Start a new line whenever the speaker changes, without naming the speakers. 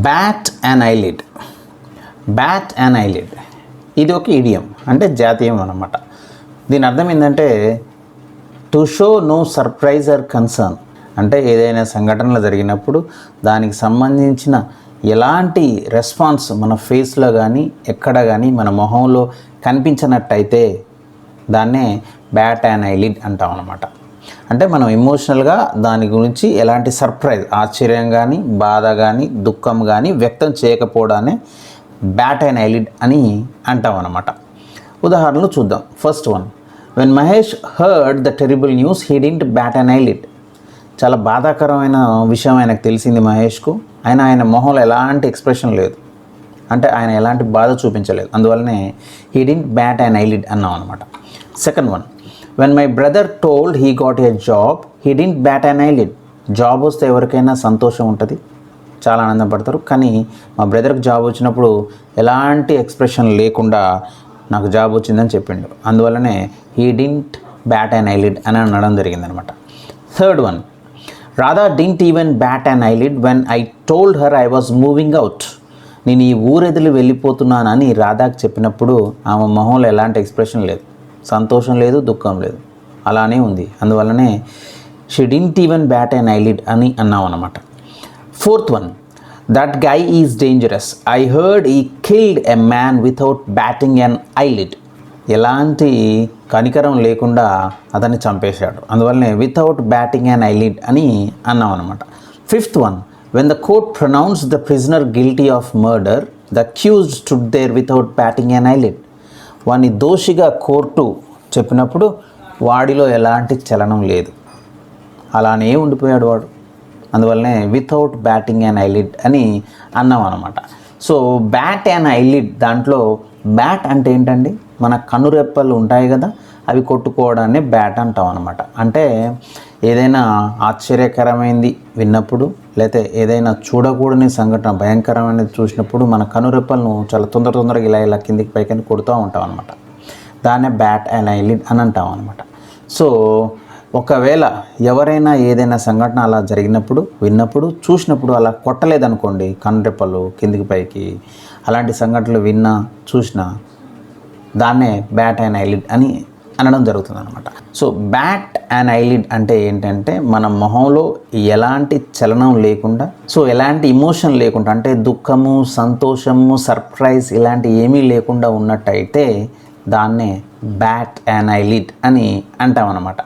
Bat and eyelid. Bat and eyelid ఇది ఒక idiom, అంటే జాతీయం అన్నమాట. దీని అర్థం ఏంటంటే to show no surprise or concern. అంటే ఏదైనా సంఘటనలు జరిగినప్పుడు దానికి సంబంధించిన ఎలాంటి రెస్పాన్స్ మన ఫేస్లో కానీ ఎక్కడ కానీ మన మొహంలో కనిపించినట్టయితే దాన్నే బ్యాట్ అండ్ ఐలిడ్ అంటాం అన్నమాట. అంటే మనం ఎమోషనల్గా దాని గురించి ఎలాంటి సర్ప్రైజ్, ఆశ్చర్యం కానీ బాధ కానీ దుఃఖం కానీ వ్యక్తం చేయకపోవడాన్ని బ్యాట్ అండ్ ఐలిడ్ అని అంటాం అన్నమాట. ఉదాహరణలు చూద్దాం. First one, when Mahesh heard the terrible news he didn't bat and eyelid. చాలా బాధాకరమైన విషయం ఆయనకు తెలిసింది మహేష్కు, ఆయన మొహంలో ఎలాంటి ఎక్స్ప్రెషన్ లేదు, అంటే ఆయన ఎలాంటి బాధ చూపించలేదు, అందువల్లనే he didn't bat and eyelid అన్నాం అనమాట. Second one, when my brother told he got a job he didn't bat and eyelid. Job వస్తే ఎవరికైనా సంతోషం ఉంటుంది, చాలా ఆనందపడతారు, కానీ మా బ్రదర్కి జాబ్ వచ్చినప్పుడు ఎలాంటి ఎక్స్ప్రెషన్ లేకుండా నాకు జాబ్ వచ్చిందని చెప్పిండు, అందువల్లనే he didn't bat and eyelid అని అనడం జరిగిందనమాట. Third one, Radha didn't even bat and eyelid when I told her I was moving out. నేను ఈ ఊరెదిలి వెళ్ళిపోతున్నానని రాధాకి చెప్పినప్పుడు ఆమె మొహంలో ఎలాంటి ఎక్స్ప్రెషన్ లేదు, సంతోషం లేదు, దుఃఖం లేదు, అలానే ఉంది, అందువల్లనే she didn't even bat and eyelid అని అన్నాం అన్నమాట. Fourth one, that guy is dangerous I heard he killed a man without batting and eyelid. ఎలాంటి కనికరం లేకుండా అతన్ని చంపేశాడు, అందువల్లనే వితౌట్ బ్యాటింగ్ అండ్ ఐలిడ్ అని అన్నాం అనమాట. Fifth one, when the court pronounced the prisoner guilty of murder the accused stood there without batting and eyelid. వాడిని దోషిగా కోర్టు చెప్పినప్పుడు వాడిలో ఎలాంటి చలనం లేదు, అలానే ఉండిపోయాడు వాడు, అందువల్లనే వితౌట్ బ్యాటింగ్ అండ్ ఐలిడ్ అని అన్నాం అనమాట. సో బ్యాట్ అండ్ ఐలిడ్ దాంట్లో బ్యాట్ అంటే ఏంటండి, మన కనురెప్పలు ఉంటాయి కదా, అవి కొట్టుకోవడాన్ని బ్యాట్ అంటాం అనమాట. అంటే ఏదైనా ఆశ్చర్యకరమైనది విన్నప్పుడు, లేకపోతే ఏదైనా చూడకూడని సంఘటన భయంకరమైనది చూసినప్పుడు మన కనురెప్పలను చాలా తొందరగా ఇలా కిందికి పైకి కొడుతూ ఉంటాం అనమాట. దాన్నే బ్యాట్ అండ్ ఐలిడ్ అని అంటాం అనమాట. సో ఒకవేళ ఎవరైనా ఏదైనా సంఘటన అలా జరిగినప్పుడు, విన్నప్పుడు, చూసినప్పుడు అలా కొట్టలేదనుకోండి, కనురెప్పలు కిందికి పైకి, అలాంటి సంఘటనలు విన్నా చూసినా దాన్నే బ్యాట్ అండ్ ఐలిడ్ అని అనడం జరుగుతుంది అనమాట. సో బ్యాట్ అండ్ ఐలిడ్ అంటే ఏంటంటే మన మొహంలో ఎలాంటి చలనం లేకుండా, సో ఎలాంటి ఇమోషన్ లేకుండా, అంటే దుఃఖము, సంతోషము, సర్ప్రైజ్ ఇలాంటి ఏమీ లేకుండా ఉన్నట్టయితే దాన్నే బ్యాట్ అండ్ ఐలిడ్ అని అంటాం అన్నమాట.